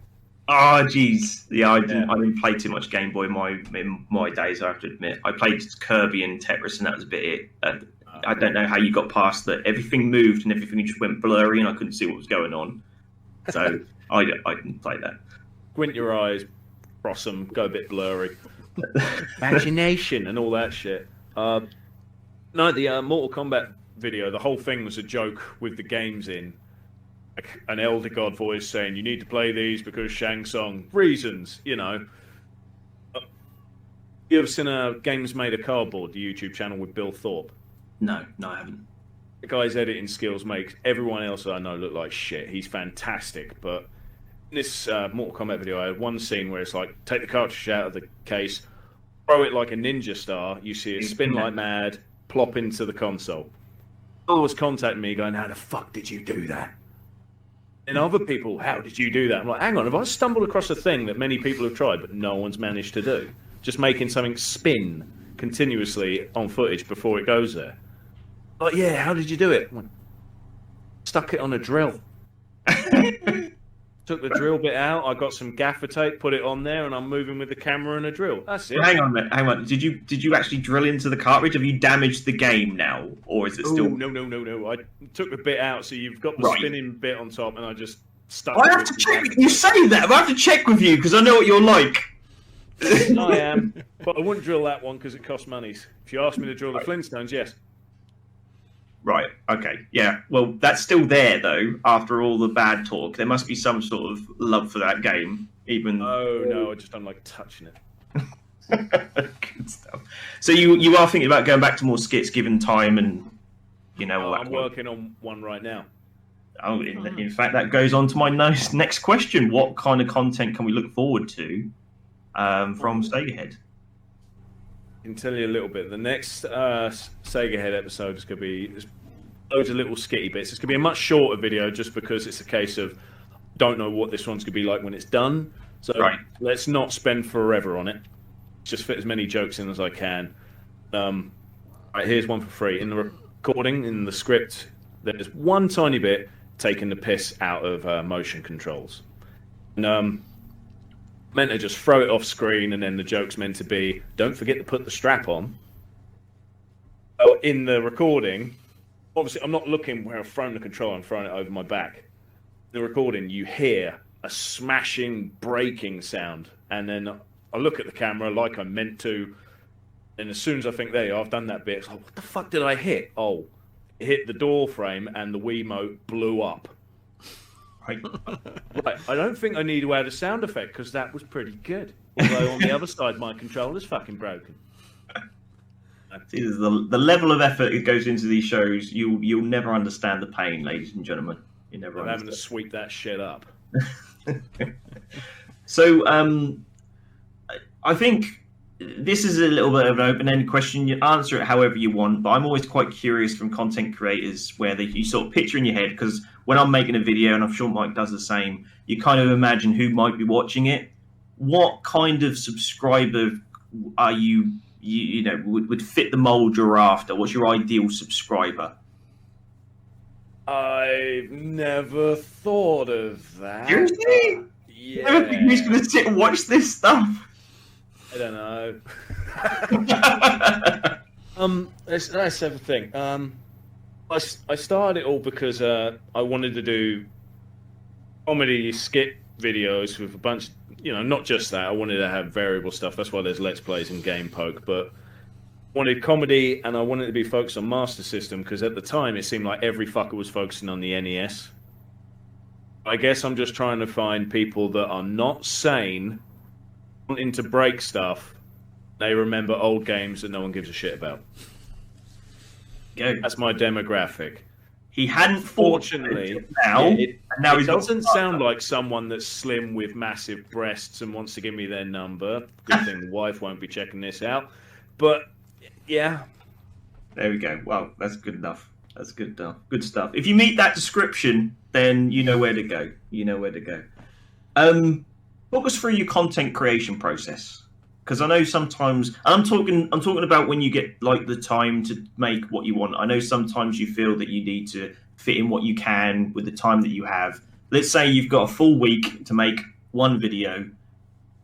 Speaker 1: Oh, jeez. Yeah, I didn't play too much Game Boy in my days, I have to admit. I played Kirby and Tetris, and that was a bit it. I don't know how you got past that. Everything moved and everything just went blurry, and I couldn't see what was going on. So I didn't play that.
Speaker 3: Squint your eyes, cross them, go a bit blurry. Imagination and all that shit. No, the Mortal Kombat video, the whole thing was a joke with the games in. Like an elder god voice saying, you need to play these because Shang Tsung. Reasons, you know. You ever seen a Games Made of Cardboard, the YouTube channel with Bill Thorpe?
Speaker 1: No, I haven't.
Speaker 3: The guy's editing skills make everyone else I know look like shit. He's fantastic, but in this Mortal Kombat video, I had one scene where it's like, take the cartridge out of the case, throw it like a ninja star, you see it spin like mad, plop into the console. Bill was contacting me going, how the fuck did you do that? And other people, how did you do that? I'm like, hang on, have I stumbled across a thing that many people have tried but no one's managed to do? Just making something spin continuously on footage before it goes there. Like, yeah, how did you do it? I'm like, stuck it on a drill. Took the drill bit out, I got some gaffer tape, put it on there, and I'm moving with the camera and a drill. That's it.
Speaker 1: Hang on. Did you actually drill into the cartridge? Have you damaged the game now, or is it still?
Speaker 3: No. I took the bit out, so you've got the spinning bit on top, and I just stuck.
Speaker 1: I have to check. You say that, I have to check with you because I know what you're like.
Speaker 3: I am, but I wouldn't drill that one because it costs money. If you ask me to drill the Flintstones, yes.
Speaker 1: Right, okay, yeah. Well, that's still there, though, after all the bad talk. There must be some sort of love for that game, even...
Speaker 3: Oh, no, I just don't like touching it.
Speaker 1: Good stuff. So you are thinking about going back to more skits, given time and, all that.
Speaker 3: I'm working on one right now.
Speaker 1: Oh, in fact, that goes on to my next question. What kind of content can we look forward to from Sega Head?
Speaker 3: I can tell you a little bit. The next Sega Head episode is going to be loads of little skitty bits. It's going to be a much shorter video just because it's a case of don't know what this one's going to be like when it's done. So let's not spend forever on it. Just fit as many jokes in as I can. Right, here's one for free. In the recording, in the script, There's one tiny bit taking the piss out of motion controls. And meant to just throw it off screen, and then the joke's meant to be, don't forget to put the strap on. Oh, in the recording, obviously I'm not looking where I've thrown the controller, I'm throwing it over my back. In the recording, you hear a smashing, breaking sound, and then I look at the camera like I meant to, and as soon as I think, there you are, I've done that bit, it's like, what the fuck did I hit? Oh, it hit the door frame, and the Wiimote blew up. Right. I don't think I need to add a sound effect, because that was pretty good. Although on the other side, my controller's fucking broken.
Speaker 1: See, the level of effort that goes into these shows, you'll never understand the pain, ladies and gentlemen. You never
Speaker 3: I'm having to sweep that shit up.
Speaker 1: So, I think this is a little bit of an open-ended question. You answer it however you want, but I'm always quite curious from content creators where you sort of picture in your head, because when I'm making a video, and I'm sure Mike does the same, you kind of imagine who might be watching it. What kind of subscriber are you would fit the mold you're after? What's your ideal subscriber?
Speaker 3: I've never thought of that.
Speaker 1: Seriously?
Speaker 3: Yeah.
Speaker 1: Never think who's going to sit and watch this stuff?
Speaker 3: I don't know. Let's have a think. I started it all because I wanted to do comedy skit videos with a bunch, not just that. I wanted to have variable stuff. That's why there's Let's Plays and Game Poke. But I wanted comedy, and I wanted to be focused on Master System, because at the time it seemed like every fucker was focusing on the NES. I guess I'm just trying to find people that are not sane, wanting to break stuff. They remember old games that no one gives a shit about. That's my demographic.
Speaker 1: He hadn't
Speaker 3: fortunately
Speaker 1: now.
Speaker 3: It
Speaker 1: he
Speaker 3: doesn't sound like someone that's slim with massive breasts and wants to give me their number. Good thing the wife won't be checking this out. But yeah,
Speaker 1: there we go. Well, that's good enough. That's good enough. Good stuff. If you meet that description, then you know where to go. You know where to go. Walk us through your content creation process, because I know sometimes, and I'm talking about when you get like the time to make what you want. I know sometimes you feel that you need to fit in what you can with the time that you have. Let's say you've got a full week to make one video.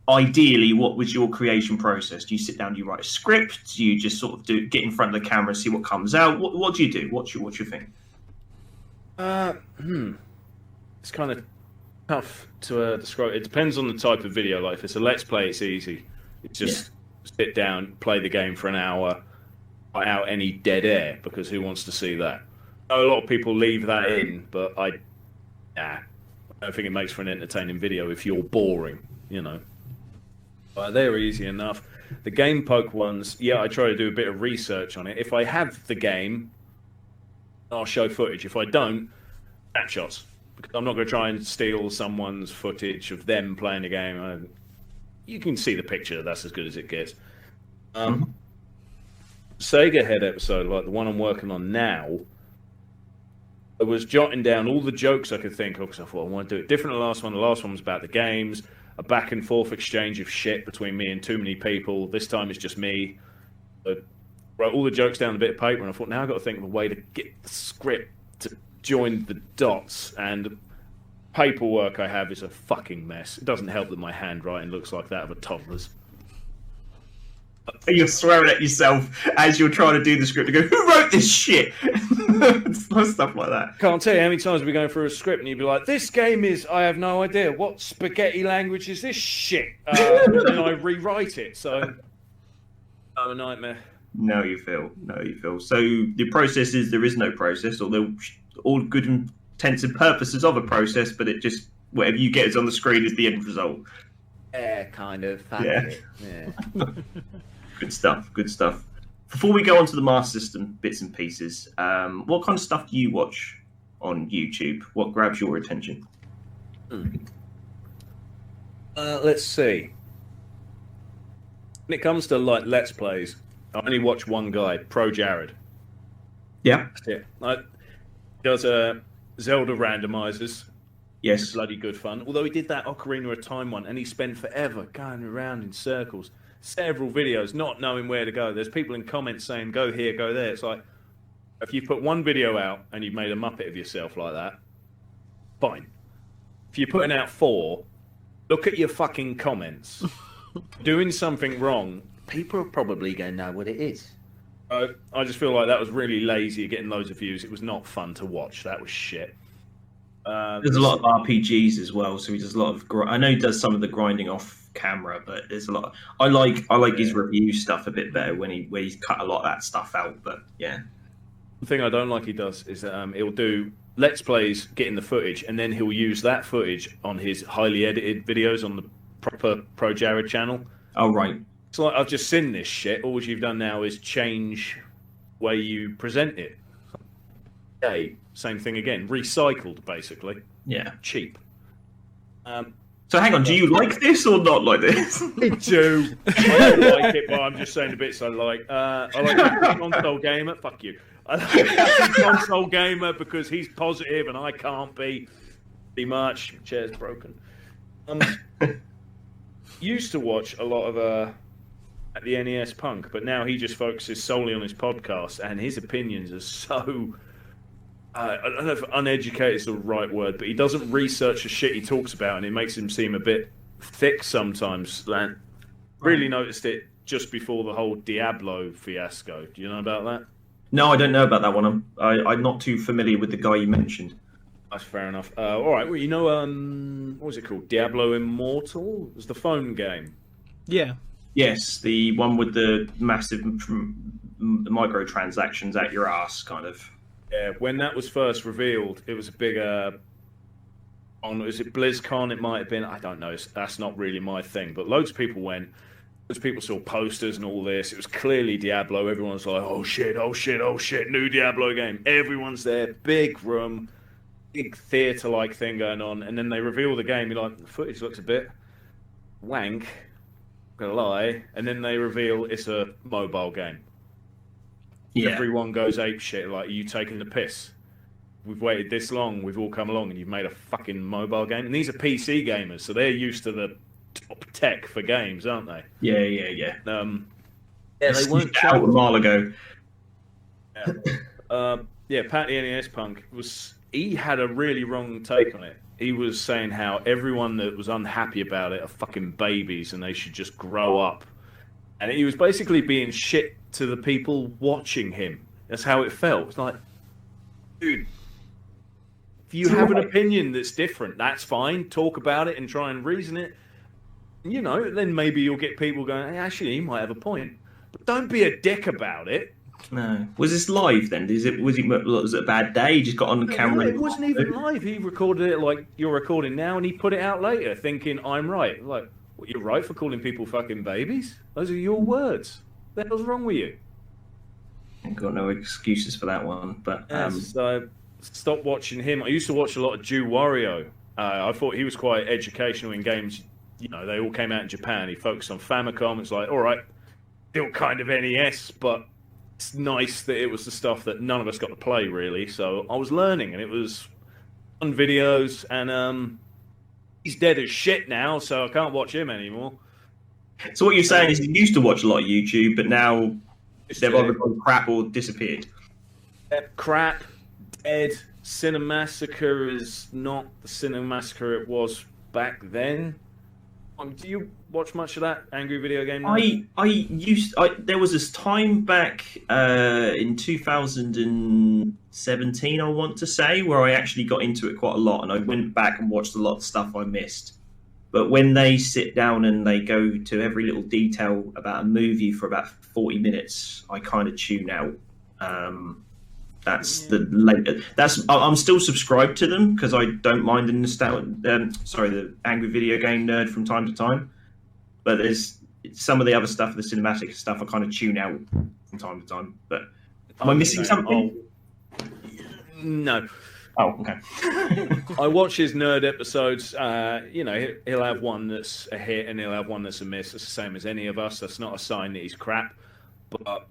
Speaker 1: Ideally, what was your creation process? Do you sit down, do you write a script? Do you just sort of get in front of the camera and see what comes out? What do you do? What's your thing?
Speaker 3: It's kind of tough to describe. It depends on the type of video. Like if it's a Let's Play, it's easy. It's just sit down, play the game for an hour, cut out any dead air, because who wants to see that? I know a lot of people leave that in, but I don't think it makes for an entertaining video if you're boring, But they're easy enough. The Game Poke ones, I try to do a bit of research on it. If I have the game, I'll show footage. If I don't, snapshots. Because I'm not going to try and steal someone's footage of them playing the game. You can see the picture. That's as good as it gets. Sega Head episode, like the one I'm working on now, I was jotting down all the jokes I could think of, because I thought I want to do it different than the last one. The last one was about the games, a back and forth exchange of shit between me and too many people. This time it's just me. I wrote all the jokes down on a bit of paper, and I thought, now I've got to think of a way to get the script to join the dots. And paperwork I have is a fucking mess. It doesn't help that my handwriting looks like that of a toddler's.
Speaker 1: You're swearing at yourself as you're trying to do the script and go, who wrote this shit? Stuff like that.
Speaker 3: Can't tell you how many times we're going through a script and you'd be like, this game is, I have no idea. What spaghetti language is this shit? And then I rewrite it. So, I'm a nightmare.
Speaker 1: No, you feel. So the process is, there is no process, although all good intents and purposes of a process, but it just, whatever you get is on the screen is the end result.
Speaker 4: Yeah, kind of.
Speaker 1: Yeah.
Speaker 4: Yeah.
Speaker 1: Good stuff. Before we go on to the Master System bits and pieces, what kind of stuff do you watch on YouTube? What grabs your attention?
Speaker 3: Let's see. When it comes to like Let's Plays, I only watch one guy, Pro Jared.
Speaker 1: Yeah.
Speaker 3: That's it. He does Zelda randomizers.
Speaker 1: Yes.
Speaker 3: Bloody good fun. Although he did that Ocarina of Time one, and he spent forever going around in circles. Several videos, not knowing where to go. There's people in comments saying, go here, go there. It's like, If you put one video out and you've made a muppet of yourself like that, fine. If you're putting out 4, look at your fucking comments. Doing something wrong,
Speaker 4: People are probably going to know what it is.
Speaker 3: I just feel like that was really lazy at getting loads of views. It was not fun to watch. That was shit.
Speaker 1: There's a lot of RPGs as well, so he does a lot of. I know he does some of the grinding off camera, but there's a lot. I like his review stuff a bit better when he's cut a lot of that stuff out. But yeah,
Speaker 3: the thing I don't like he does is that he'll do Let's Plays, getting the footage, and then he'll use that footage on his highly edited videos on the proper Pro Jared channel.
Speaker 1: Oh right.
Speaker 3: It's like, I've just seen this shit. All you've done now is change the way you present it. Okay, same thing again. Recycled, basically.
Speaker 1: Yeah.
Speaker 3: Cheap.
Speaker 1: So hang on, do you like this or not like this?
Speaker 3: I do. I don't like it, but I'm just saying the bits I like. I like the console gamer. Fuck you. I like the console gamer because he's positive and I can't be much. Chair's broken. Used to watch a lot of at the NES Punk, but now he just focuses solely on his podcast, and his opinions are so. I don't know if uneducated is the right word, but he doesn't research the shit he talks about, and it makes him seem a bit thick sometimes. Like, really noticed it just before the whole Diablo fiasco. Do you know about that?
Speaker 1: No, I don't know about that one. I'm not too familiar with the guy you mentioned.
Speaker 3: That's fair enough. All right, well, you know, what was it called? Diablo Immortal? It was the phone game.
Speaker 2: Yeah.
Speaker 1: Yes, the one with the massive microtransactions at your ass, kind of.
Speaker 3: Yeah, when that was first revealed, it was a big. Was it BlizzCon? It might have been. I don't know. That's not really my thing. But loads of people went. Loads of people saw posters and all this. It was clearly Diablo. Everyone's like, "Oh shit! Oh shit! Oh shit! New Diablo game!" Everyone's there. Big room, big theatre-like thing going on. And then they reveal the game. You're like, the footage looks a bit wank. Gonna lie. And then they reveal it's a mobile game.
Speaker 1: Yeah.
Speaker 3: Everyone goes ape shit. Like, are you taking the piss? We've waited this long. We've all come along, and you've made a fucking mobile game. And these are PC gamers, so they're used to the top tech for games, aren't they?
Speaker 1: Yeah.
Speaker 3: Yeah, they weren't
Speaker 1: out a while ago.
Speaker 3: Yeah, Pat the NES Punk he had a really wrong take on it. He was saying how everyone that was unhappy about it are fucking babies and they should just grow up. And he was basically being shit to the people watching him. That's how it felt. It's like, dude, if you have an opinion that's different, that's fine. Talk about it and try and reason it. You know, then maybe you'll get people going, hey, actually, he might have a point. But don't be a dick about it.
Speaker 1: No. Was this live then? Was it a bad day? He just got on the camera.
Speaker 3: No, it wasn't even live. He recorded it like you're recording now, and he put it out later, thinking I'm right. Like, well, you're right for calling people fucking babies. Those are your words. What the hell's wrong with you?
Speaker 1: I've got no excuses for that one. But
Speaker 3: so stop watching him. I used to watch a lot of Jew Wario. I thought he was quite educational in games. You know, they all came out in Japan. He focused on Famicom. It's like, all right, still kind of NES, but it's nice that it was the stuff that none of us got to play, really. So I was learning, and it was on videos, and he's dead as shit now, so I can't watch him anymore.
Speaker 1: So what you're saying is you used to watch a lot of YouTube, but now they've either gone crap or disappeared.
Speaker 3: Crap, dead. Cinemassacre is not the Cinemassacre it was back then. Do you watch much of that Angry Video Game Night?
Speaker 1: There was this time back in 2017, I want to say, where I actually got into it quite a lot, and I went back and watched a lot of stuff I missed. But when they sit down and they go to every little detail about a movie for about 40 minutes, I kind of tune out. I'm still subscribed to them because I don't mind the Angry Video Game Nerd from time to time. But there's some of the other stuff, the cinematic stuff, I kind of tune out from time to time. But am I missing something?
Speaker 3: No.
Speaker 1: Oh, okay.
Speaker 3: I watch his nerd episodes. You know, he'll have one that's a hit and he'll have one that's a miss. It's the same as any of us. That's not a sign that he's crap. But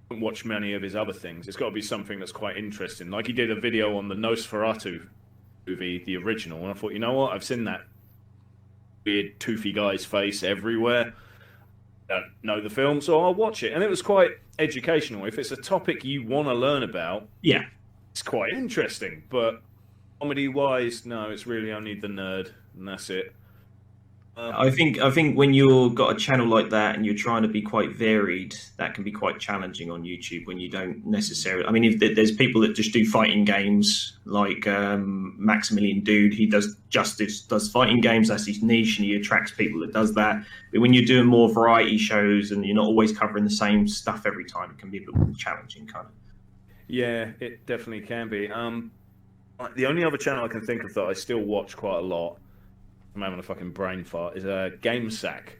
Speaker 3: don't watch many of his other things. It's got to be something that's quite interesting. Like he did a video on the Nosferatu movie, the original, and I thought, you know what? I've seen that weird toothy guy's face everywhere. don't know the film, so I'll watch it. And it was quite educational. If it's a topic you want to learn about,
Speaker 1: Yeah.
Speaker 3: it's quite interesting. But comedy-wise, no, it's really only the nerd, and that's it.
Speaker 1: I think when you've got a channel like that and you're trying to be quite varied, that can be quite challenging on YouTube when you don't necessarily. I mean, if there's people that just do fighting games, like Maximilian Dude, he does fighting games. That's his niche, and he attracts people that does that. But when you're doing more variety shows and you're not always covering the same stuff every time, it can be a bit more challenging, kind of.
Speaker 3: Yeah, it definitely can be. The only other channel I can think of that I still watch quite a lot, I'm having a fucking brain fart, is Game Sack.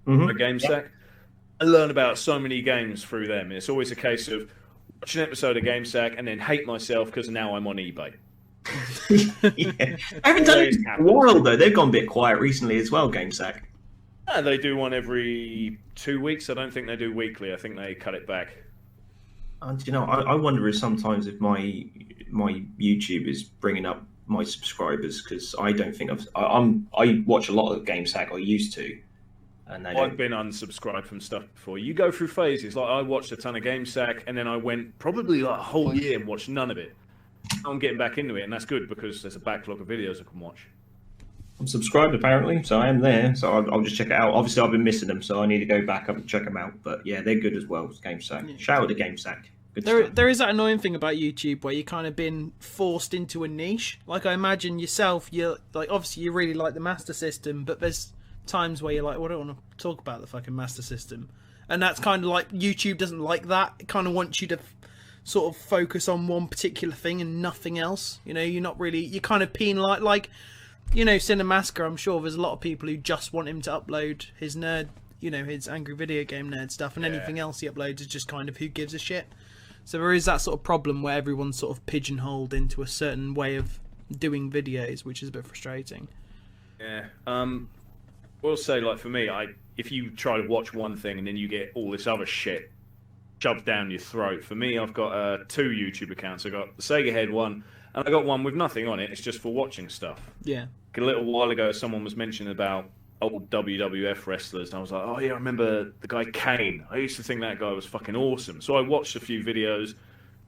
Speaker 1: Mm-hmm.
Speaker 3: Game Sack. I learn about so many games through them. It's always a case of watch an episode of Game Sack and then hate myself because now I'm on eBay.
Speaker 1: Yeah. I haven't done it in a while, though. They've gone a bit quiet recently as well, Game Sack.
Speaker 3: They do one every 2 weeks. I don't think they do weekly. I think they cut it back.
Speaker 1: You know, I wonder if sometimes if my YouTube is bringing up my subscribers, because I don't think I watch a lot of Game Sack. I used to, and
Speaker 3: I've been unsubscribed from stuff before. You go through phases. Like I watched a ton of Game Sack, and then I went probably like a whole year and watched none of it. I'm getting back into it, and that's good because there's a backlog of videos I can watch.
Speaker 1: I'm subscribed apparently, so I am there. So I'll just check it out. Obviously, I've been missing them, so I need to go back up and check them out. But yeah, they're good as well. Game Sack.
Speaker 2: Yeah.
Speaker 1: Shout out to Game Sack. Good stuff.
Speaker 2: There is that annoying thing about YouTube where you kind of been forced into a niche. Like I imagine yourself, you're like obviously you really like the Master System, but there's times where you're like, well, I don't want to talk about the fucking Master System, and that's kind of like YouTube doesn't like that. It kind of wants you to sort of focus on one particular thing and nothing else. You know, you're kind of penalised. Like, you know, Cinemasker, I'm sure there's a lot of people who just want him to upload his nerd, you know, his angry video game nerd stuff, and anything else he uploads is just kind of who gives a shit. So there is that sort of problem where everyone's sort of pigeonholed into a certain way of doing videos, which is a bit frustrating.
Speaker 3: Yeah. We'll say, like, for me, if you try to watch one thing and then you get all this other shit shoved down your throat, for me, I've got 2 YouTube accounts. I've got the Sega Head one, and I got one with nothing on it. It's just for watching stuff.
Speaker 2: Yeah.
Speaker 3: A little while ago, someone was mentioning about old WWF wrestlers, and I was like, oh yeah, I remember the guy Kane. I used to think that guy was fucking awesome. So I watched a few videos.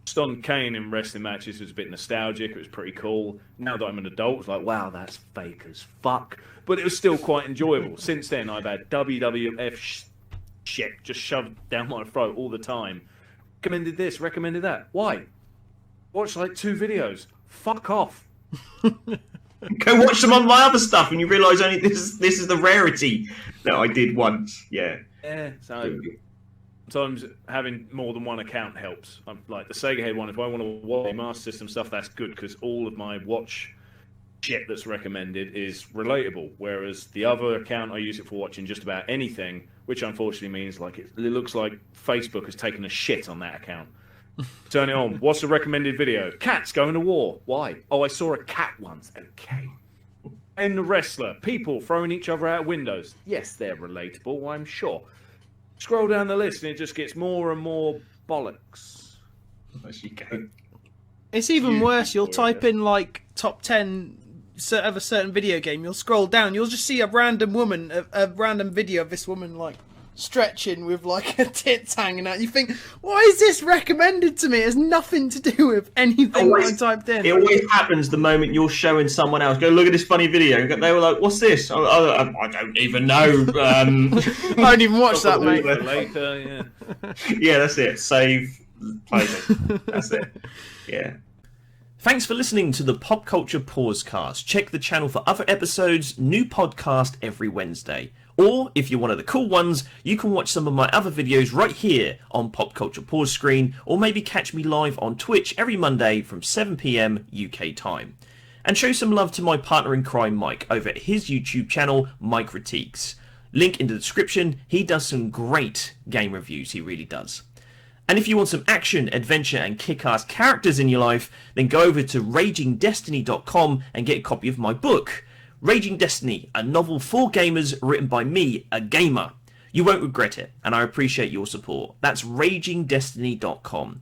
Speaker 3: Just on Kane in wrestling matches, it was a bit nostalgic. It was pretty cool. Now that I'm an adult, it's like, wow, that's fake as fuck. But it was still quite enjoyable. Since then, I've had WWF shit just shoved down my throat all the time. Recommended this, recommended that. Why? Watched like 2 videos. Fuck off.
Speaker 1: Go watch some of my other stuff, and you realise only this is the rarity that I did once. Yeah.
Speaker 3: Yeah. So sometimes having more than one account helps. I'm like the Sega Head one. If I want to watch Master System stuff, that's good because all of my watch shit that's recommended is relatable. Whereas the other account, I use it for watching just about anything, which unfortunately means like it looks like Facebook has taken a shit on that account. Turn it on. What's the recommended video? Cats going to war. Why? Oh, I saw a cat once. Okay. And the wrestler. People throwing each other out of windows. Yes, they're relatable, I'm sure. Scroll down the list and it just gets more and more bollocks.
Speaker 2: It's even worse. You'll type in like top 10 of a certain video game. You'll scroll down. You'll just see a random woman, a random video of this woman like stretching with like her tits hanging out. You think, why is this recommended to me? It has nothing to do with anything I typed in.
Speaker 1: It always happens the moment you're showing someone else. Go look at this funny video. They were like, "What's this?" I don't even know.
Speaker 2: I don't even watch that, mate.
Speaker 3: Later, yeah.
Speaker 1: Yeah, that's it. Save, close it. That's it. Yeah.
Speaker 5: Thanks for listening to the Pop Culture Pausecast. Check the channel for other episodes, new podcast every Wednesday. Or, if you're one of the cool ones, you can watch some of my other videos right here on Pop Culture Pause Screen, or maybe catch me live on Twitch every Monday from 7 PM UK time. And show some love to my partner in crime, Mike, over at his YouTube channel, Mike Ritiques. Link in the description. He does some great game reviews, he really does. And if you want some action, adventure, and kick-ass characters in your life, then go over to RagingDestiny.com and get a copy of my book, Raging Destiny, a novel for gamers written by me, a gamer. You won't regret it, and I appreciate your support. That's RagingDestiny.com.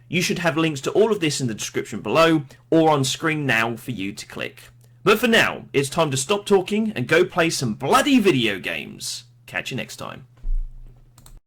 Speaker 5: You should have links to all of this in the description below, or on screen now for you to click. But for now, it's time to stop talking and go play some bloody video games. Catch you next time.